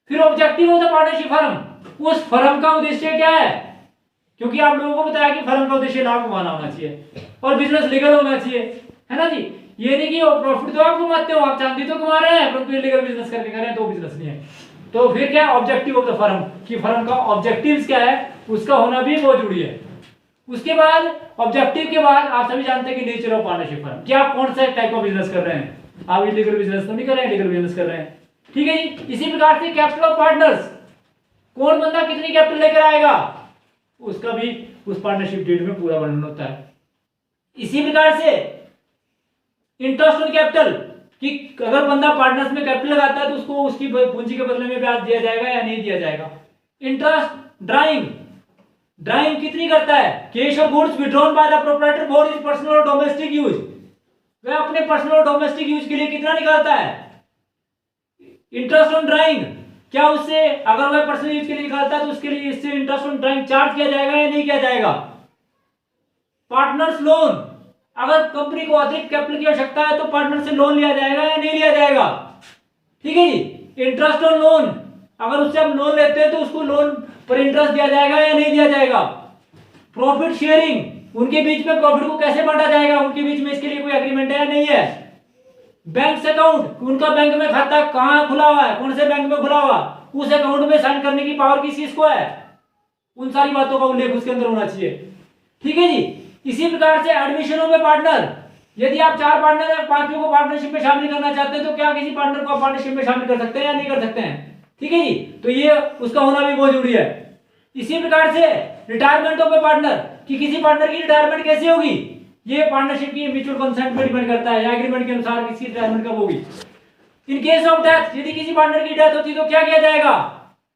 फिर objective of the partnership firm, उस फर्म का उद्देश्य क्या है, क्योंकि आप लोगों को बताया कि फर्म का उद्देश्य लाभ कमाना होना चाहिए और बिजनेस लीगल होना चाहिए, है ना जी। ये नहीं कि प्रॉफिट तो आप कमाते हो, आप चांदी तो कमा रहे हैं, परंतु इलीगल बिजनेस करके कर रहे हैं तो बिजनेस नहीं है। तो फिर क्या ऑब्जेक्टिव ऑफ द फर्म, कि फर्म का ऑब्जेक्टिव्स क्या है, उसका होना भी बहुत जरूरी है। उसके बाद ऑब्जेक्टिव के बाद आप सभी जानते हैं कि नेचर ऑफ पार्टनरशिप फर्म, कि आप कौन सा टाइप का बिजनेस कर रहे हैं। आप इलीगल बिजनेस तो नहीं कर रहे हैं, लीगल बिजनेस कर रहे हैं। ठीक है जी। इसी प्रकार से कैपिटल ऑफ पार्टनर्स, कौन बंदा कितनी कैपिटल लेकर आएगा, उसका भी उस पार्टनरशिप डीड में पूरा वर्णन होता है। इसी प्रकार से इंटरेस्ट ऑन कैपिटल, कि अगर बंदा पार्टनर्स में कैपिटल लगाता है तो उसको उसकी पूंजी के बदले में ब्याज दिया जाएगा या नहीं दिया जाएगा। इंटरेस्ट ड्राइंग, ड्राइंग कितनी करता है, कैश और goods withdrawn by the proprietor for his personal और डोमेस्टिक यूज, वह अपने पर्सनल और डोमेस्टिक यूज के लिए कितना निकालता है। इंटरेस्ट ऑन ड्राइंग, क्या उससे अगर वह पर्सनल यूज के लिए निकालता है तो उसके लिए इससे इंटरेस्ट ऑन ड्राइंग चार्ज किया जाएगा या नहीं किया जाएगा। पार्टनर्स लोन, अगर कंपनी को अतिरिक्त कैपिटल की आवश्यकता है तो पार्टनर से लोन लिया जाएगा या नहीं लिया जाएगा। ठीक है जी। इंटरेस्ट ऑन लोन, अगर उससे हम लोन लेते हैं तो उसको लोन पर इंटरेस्ट दिया जाएगा या नहीं दिया जाएगा। प्रॉफिट शेयरिंग, उनके बीच में प्रॉफिट को कैसे बांटा जाएगा, उनके बीच में इसके लिए कोई एग्रीमेंट है या नहीं है। बैंक अकाउंट, उनका बैंक में खाता कहां खुला हुआ है, कौन से बैंक में खुला हुआ, उस अकाउंट में साइन करने की पावर किसको है, उन सारी बातों का उल्लेख उसके अंदर होना चाहिए। ठीक है जी। इसी प्रकार से एडमिशन ऑफ ए पार्टनर, यदि आप 4 पार्टनर है, 5वें को पार्टनरशिप में शामिल करना चाहते हैं तो क्या किसी पार्टनर को पार्टनरशिप में शामिल कर सकते हैं या नहीं कर सकते हैं। ठीक है जी। तो ये उसका होना भी बहुत जरूरी है। इसी प्रकार से रिटायरमेंट ऑफ ए पार्टनर, कि किसी पार्टनर की रिटायरमेंट कैसे होगी, ये पार्टनरशिप की म्यूचुअल कंसेंट पर डिपेंड करता है या एग्रीमेंट के अनुसार किसकी रिटायरमेंट कब होगी। इन केस ऑफ डेथ, यदि किसी पार्टनर की डेथ होती है तो क्या किया जाएगा।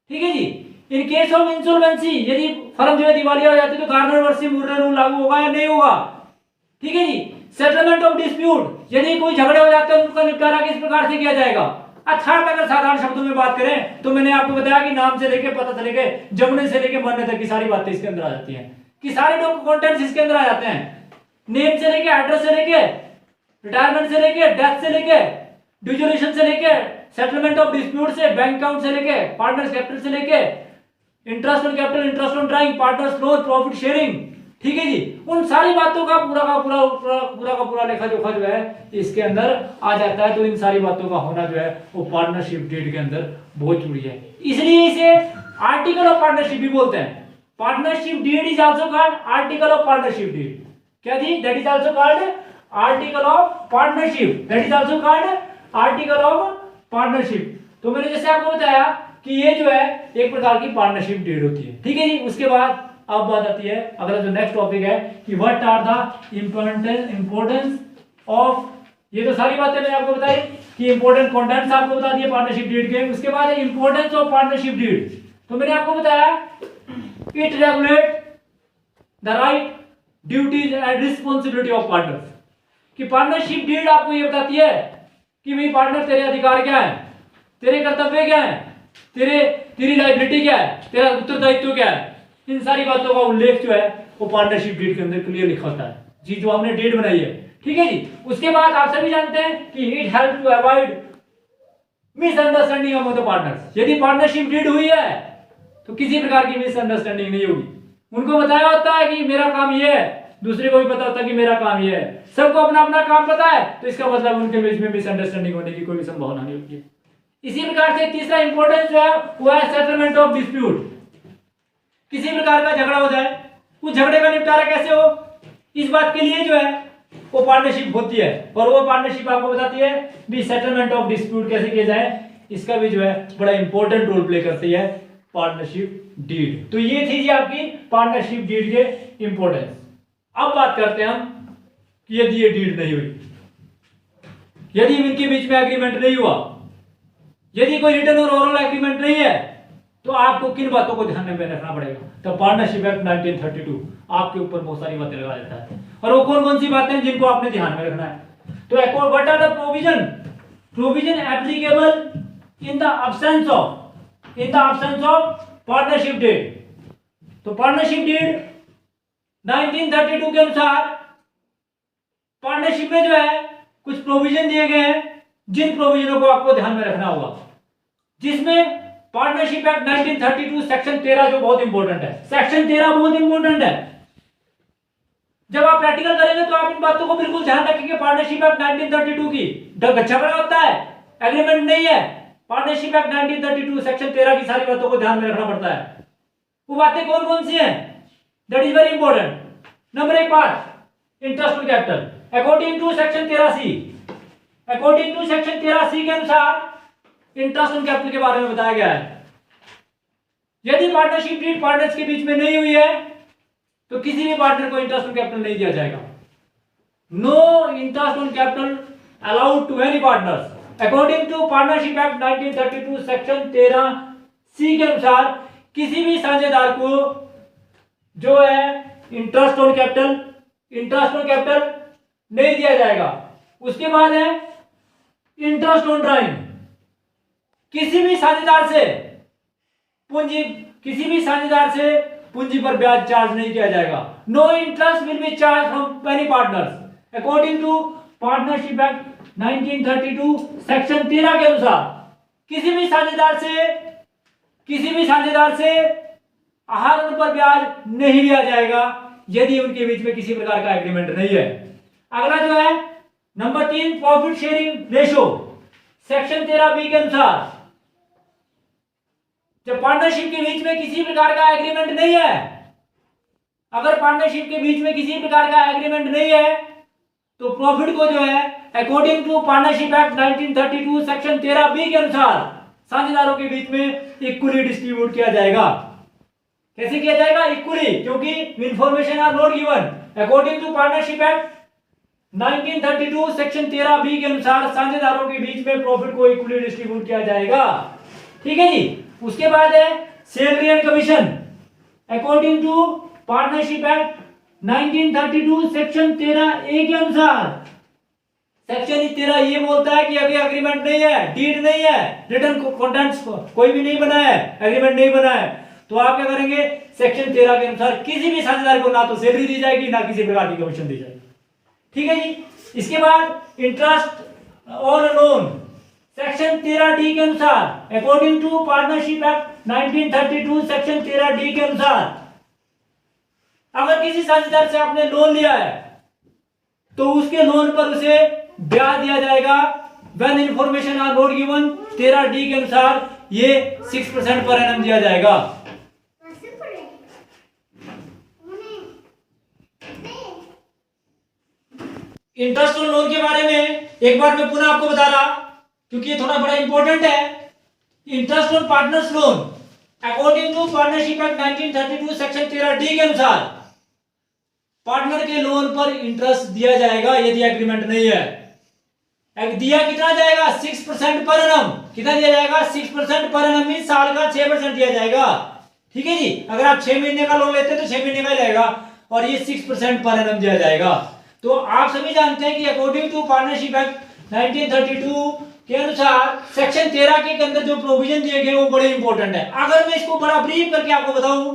ठीक है जी। इन केस ऑफ इंसॉल्वेंसी, यदि फर्म जो है दिवालिया हो जाती है तो गार्डनर मुर्रे रूल लागू होगा या नहीं होगा। ठीक है जी। सेटलमेंट ऑफ डिस्प्यूट, यदि कोई झगड़े हो जाते हैं उनका निपटारा किस प्रकार से किया जाएगा। अर्थात अगर साधारण शब्दों में बात करें तो मैंने आपको बताया कि नाम से लेके पता से लेके जमने से लेके मरने तक की सारी बातें इसके अंदर आ जाती हैं, कि सारे कंटेंट्स इसके अंदर आ जाते हैं। नेम से लेके, एड्रेस से लेके, रिटायरमेंट से लेके, डेथ से लेके, डिसोल्यूशन से लेके, सेटलमेंट ऑफ डिस्प्यूट से, बैंक अकाउंट से लेके, पार्टनर्स कैपिटल से लेके, interest on capital, interest on drawing, partners loan, profit sharing. ठीक है जी। उन सारी बातों का पूरा लेखा जोखा जो है इसके अंदर आ जाता है। तो इन सारी बातों का होना जो है वो पार्टनरशिप डीड के अंदर बहुत जरूरी है, इसलिए इसे आर्टिकल ऑफ पार्टनरशिप भी बोलते हैं। Partnership deed is also called article of partnership deed. क्या जी, that is also called article of partnership, that is also called article of partnership. तो मैंने जैसे आपको बताया कि ये जो है एक प्रकार की पार्टनरशिप डीड होती है। ठीक है जी। उसके बाद अब बात आती है अगला जो नेक्स्ट टॉपिक है कि what are the importance of, ये तो सारी बातें मैंने आपको बताई कि इंपॉर्टेंट कंटेंट्स आपको बता दिए पार्टनरशिप डीड के। उसके बाद है इंपॉर्टेंस ऑफ पार्टनरशिप डीड। तो मैंने आपको बताया it regulate the right, duties and responsibility of partners, कि पार्टनरशिप डीड आपको ये बताती है कि भाई पार्टनर तेरे अधिकार क्या है, तेरे कर्तव्य क्या है, तेरी लायबिलिटी क्या है, तेरा उत्तरदायित्व क्या है। इन सारी बातों का उल्लेख जो है वो पार्टनरशिप डीड के अंदर क्लियर लिखा होता है जी, जो हमने डीड बनाई है। ठीक है जी। उसके बाद आप सभी जानते हैं कि it help to avoid misunderstanding among the partners. यदि पार्टनरशिप डीड हुई है तो किसी प्रकार की मिसअंडरस्टैंडिंग नहीं होगी। उनको बताया होता है कि मेरा काम ये है, दूसरे को भी पता होता है कि मेरा काम ये है, सबको अपना अपना काम पता है, तो इसका मतलब उनके बीच में मिसअंडरस्टैंडिंग होने की कोई भी संभावना नहीं होती है। इसी प्रकार से तीसरा इंपॉर्टेंस जो है वो है सेटलमेंट ऑफ डिस्प्यूट। किसी प्रकार का झगड़ा हो जाए, उस झगड़े का निपटारा कैसे हो, इस बात के लिए जो है वो पार्टनरशिप होती है, और वो पार्टनरशिप आपको बताती है भी सेटलमेंट ऑफ डिस्प्यूट कैसे किया जाए, इसका भी जो है बड़ा इंपॉर्टेंट रोल प्ले करती है पार्टनरशिप डीड। तो ये थी जी आपकी पार्टनरशिप डीड के इंपॉर्टेंस। अब बात करते हैं हम कि यदि ये डीड नहीं हुई, यदि इनके बीच में एग्रीमेंट नहीं हुआ, यदि कोई रिटर्न और ओरल एग्रीमेंट नहीं है, तो आपको किन बातों को ध्यान में रखना पड़ेगा। तो पार्टनरशिप एक्ट 1932 आपके ऊपर बहुत सारी बातें लगा देता है, और वो कौन कौन सी बातें हैं जिनको आपने ध्यान में रखना है। तो what are the provision applicable in the absence of partnership deed. तो पार्टनरशिप डीड 1932 के अनुसार पार्टनरशिप में जो है कुछ प्रोविजन दिए गए हैं, जिन प्रोविजनों को आपको ध्यान में रखना होगा, जिसमें पार्टनरशिप एक्ट 1932 सेक्शन 13 जो बहुत इंपॉर्टेंट है, सेक्शन 13 बहुत इंपॉर्टेंट है। जब आप प्रैक्टिकल करेंगे तो आप इन बातों को बिल्कुल ध्यान रखेंगे। पार्टनरशिप एक्ट 1932 की झगड़ा होता है, एग्रीमेंट नहीं है, पार्टनरशिप एक्ट 1932 सेक्शन 13 की सारी बातों को ध्यान में रखना पड़ता है। वो बातें कौन कौन सी हैं, that is very important. Number 1 बात, interest on capital according to section 13C, according to section 13C के अनुसार इंटरेस्ट ऑन कैपिटल के बारे में बताया गया है। यदि पार्टनरशिप डीड पार्टनर्स के बीच में नहीं हुई है तो किसी भी पार्टनर को इंटरेस्ट ऑन कैपिटल नहीं दिया जाएगा। No interest on capital allowed to any partners according to partnership act 1932 section 13C के अनुसार किसी भी साझेदार को जो है इंटरेस्ट ऑन कैपिटल नहीं दिया जाएगा। उसके बाद है इंटरेस्ट ऑन ड्राइंग, किसी भी साझेदार से पूंजी पर ब्याज चार्ज नहीं किया जाएगा। No interest will be charge from any partners according to partnership act 1932 section 13 के अनुसार किसी भी साझेदार से आहरण पर ब्याज नहीं लिया जाएगा यदि उनके बीच में किसी प्रकार का एग्रीमेंट नहीं है। अगला जो है number 3 profit sharing ratio section 13B के अनुसार जब पार्टनरशिप के बीच में किसी प्रकार का एग्रीमेंट नहीं है, अगर पार्टनरशिप के बीच में किसी प्रकार का एग्रीमेंट नहीं है तो प्रॉफिट को जो है according to partnership act 1932 section 13B के अनुसार साझेदारों के बीच में इक्वली डिस्ट्रीब्यूट किया जाएगा। कैसे किया जाएगा? इक्वली, क्योंकि information are not given. According to partnership act 1932 section 13B के अनुसार साझेदारों के बीच में प्रॉफिट को इक्वली डिस्ट्रीब्यूट किया जाएगा। ठीक है जी। उसके बाद है salary and commission according to partnership act 1932 section 13A के अनुसार। सेक्शन 13 ये बोलता है कि अभी एग्रीमेंट नहीं है, डीड नहीं है, रिटर्न कॉन्ट्रैक्ट्स कोई भी नहीं बना है, एग्रीमेंट नहीं बना है, तो आप क्या करेंगे? सेक्शन 13 के अनुसार किसी भी साझेदार को ना तो सैलरी दी जाएगी ना किसी प्रकार की कमीशन दी जाएगी। ठीक है जी। इसके बाद interest on loan section 13D के अनुसार according to partnership act 1932 section 13D के अनुसार अगर किसी साझेदार से आपने लोन लिया है तो उसके लोन पर उसे ब्याज दिया जाएगा। When information are not given 13D के अनुसार ये 6% पर एनम दिया जाएगा। इंटरेस्ट ऑन लोन के बारे में एक बार मैं पुनः आपको बता रहा क्योंकि ये थोड़ा बड़ा इंपॉर्टेंट है। Interest on partners loan according to partnership act 1932 section 13D के अनुसार पार्टनर के लोन पर इंटरेस्ट दिया जाएगा यदि एग्रीमेंट नहीं है। दिया कितना जाएगा? 6% पर एनम। कितना दिया जाएगा? 6% पर एनम मींस साल का 6% दिया जाएगा। ठीक है जी। अगर आप 6 महीने का लोन लेते हैं तो 6 महीने का ही लगेगा और ये 6% पर एनम दिया जाएगा। तो आप सभी जानते हैं कि अकॉर्डिंग टू पार्टनरशिप एक्ट 1932 के अनुसार सेक्शन 13 के अंदर जो प्रोविजन दिए गए वो बड़े इंपॉर्टेंट है। अगर मैं इसको बड़ा ब्रीफ करके आपको बताऊं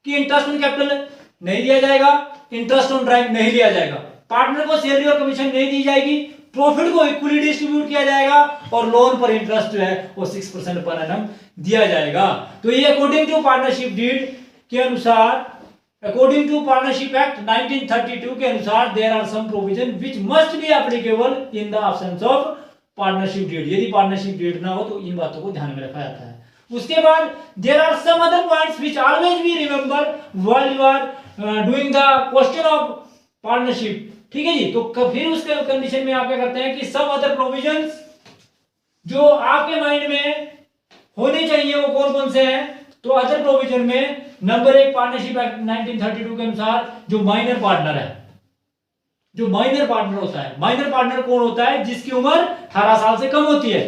कि इंटरेस्ट ऑन कैपिटल नहीं दिया जाएगा, इंटरेस्ट ऑन ड्राइंग नहीं दिया जाएगा, पार्टनर को सैलरी और कमीशन नहीं दी जाएगी, प्रॉफिट को इक्वली डिस्ट्रीब्यूट किया जाएगा और लोन पर इंटरेस्ट जो है वो 6% पर एनम दिया जाएगा। तो ये अकॉर्डिंग टू पार्टनरशिप डीड के अनुसार, अकॉर्डिंग टू पार्टनरशिप एक्ट 1932 के अनुसार there are some provision which must be applicable in the absence of partnership deed. यदि पार्टनरशिप डीड ना हो तो इन बातों को ध्यान में रखा जाता है। उसके बाद there are some other points which always be remember while you are doing the question of partnership. ठीक है जी। तो फिर उसके कंडीशन में आप क्या करते हैं कि सम अदर प्रोविजंस जो आपके माइंड में होने चाहिए वो कौन कौन से हैं। तो अदर प्रोविजन में नंबर 1 पार्टनरशिप एक्ट 1932 के अनुसार जो माइनर पार्टनर है, जो माइनर पार्टनर होता है, माइनर पार्टनर कौन होता है जिसकी उम्र 18 साल से कम होती है,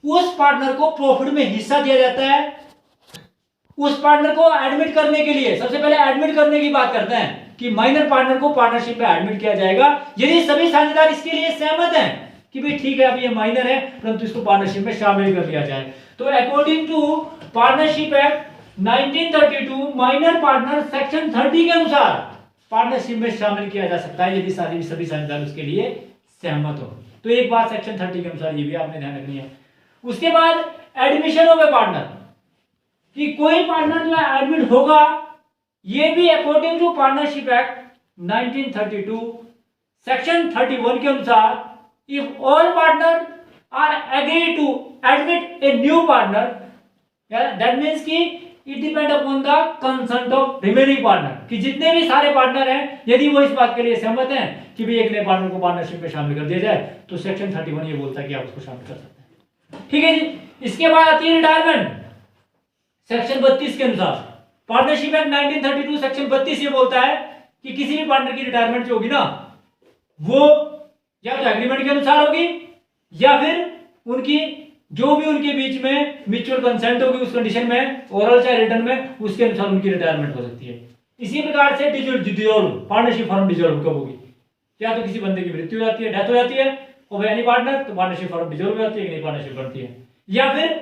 उस पार्टनर को प्रॉफिट में हिस्सा दिया जाता है। उस पार्टनर को एडमिट करने के लिए सबसे पहले एडमिट करने की बात करते हैं कि माइनर पार्टनर को पार्टनरशिप में एडमिट किया जाएगा यदि सभी साझेदार इसके लिए सहमत हैं कि भाई ठीक है अब ये माइनर है परंतु इसको पार्टनरशिप में शामिल कर लिया जाए। तो according to partnership act 1932 minor partner section 30 के अनुसार पार्टनरशिप में शामिल किया जा सकता है यदि सभी साझेदार उसके लिए सहमत हो। तो एक बात सेक्शन 30 के अनुसार ये भी आपने ध्यान रखनी है। उसके बाद एडमिशन ऑफ ए पार्टनर, कि कोई पार्टनर जो एडमिट होगा ये भी according to partnership act 1932 section 31 के अनुसार if all partner are agree to admit a new partner, that means कि it depend upon the consent of remaining partner, कि जितने भी सारे पार्टनर हैं यदि वो इस बात के लिए सहमत हैं कि भी एक नए पार्टनर को पार्टनरशिप में शामिल कर दिया जाए तो सेक्शन 31 ये बोलता है कि आप उसको शामिल कर सकते हैं। ठीक है जी। इसके बाद आती है रिटायरमेंट सेक्शन 32 के अनुसार। पार्टनरशिप एक्ट 1932 सेक्शन 32 ये बोलता है कि किसी भी पार्टनर की रिटायरमेंट जो होगी ना वो या तो एग्रीमेंट के अनुसार होगी या फिर उनकी जो भी उनके बीच में म्यूचुअल कंसेंट होगी उस कंडीशन में, ओरल चाहे रिटर्न में, उसके अनुसार उनकी रिटायरमेंट हो सकती है। इसी प्रकार से डिसॉल्व पार्टनरशिप फॉर्म डिसॉल्व कब होगी, या तो किसी बंदे की मृत्यु हो जाती है, डेथ हो जाती है और एनी पार्टनर तो पार्टनरशिप फॉर्म डिसॉल्व हो जाती है, नई पार्टनरशिप बनती है। या फिर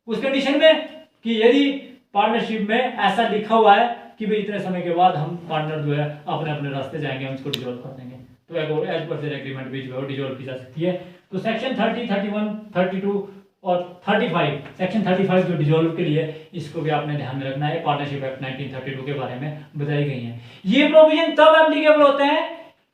उस कंडीशन में कि यदि पार्टनरशिप में ऐसा लिखा हुआ है कि भाई इतने समय के बाद हम पार्टनर जो है अपने अपने रास्ते जाएंगे, हम इसको डिसॉल्व कर देंगे, तो एज पर देयर एग्रीमेंट भी जो है डिसॉल्व की जा सकती है। तो सेक्शन 30, 31, 32 और 35 सेक्शन 35 जो डिसॉल्व के लिए इसको भी आपने ध्यान में रखना है। पार्टनरशिप एक्ट 1932 के बारे में बताई गई है। ये प्रोविजन तब एप्लीकेबल होते हैं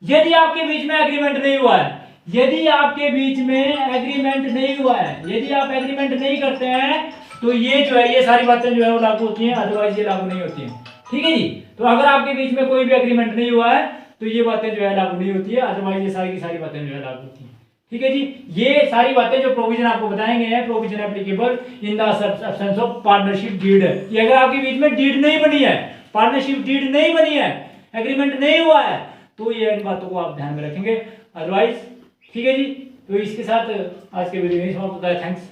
यदि आपके बीच में एग्रीमेंट नहीं हुआ है, यदि आपके बीच में एग्रीमेंट नहीं हुआ है, यदि आप एग्रीमेंट नहीं करते हैं तो ये जो है ये सारी बातें जो है वो लागू होती हैं, अदरवाइज ये लागू नहीं होती हैं। ठीक है जी। तो अगर आपके बीच में कोई भी एग्रीमेंट नहीं हुआ है तो ये बातें जो है लागू नहीं होती है, अदरवाइज ये सारी की सारी बातें जो है लागू होती हैं। ठीक है जी। ये सारी बातें जो प्रोविजन आपको बताएंगे हैं provision applicable in the absence of partnership deed है, कि अगर आपके बीच में डीड नहीं बनी है, पार्टनरशिप डीड नहीं बनी है, एग्रीमेंट नहीं हुआ है तो ये इन बातों को आप ध्यान में रखेंगे, अदरवाइज। ठीक है जी। तो इसके साथ आज के वीडियो यही समाप्त होता है। थैंक्स।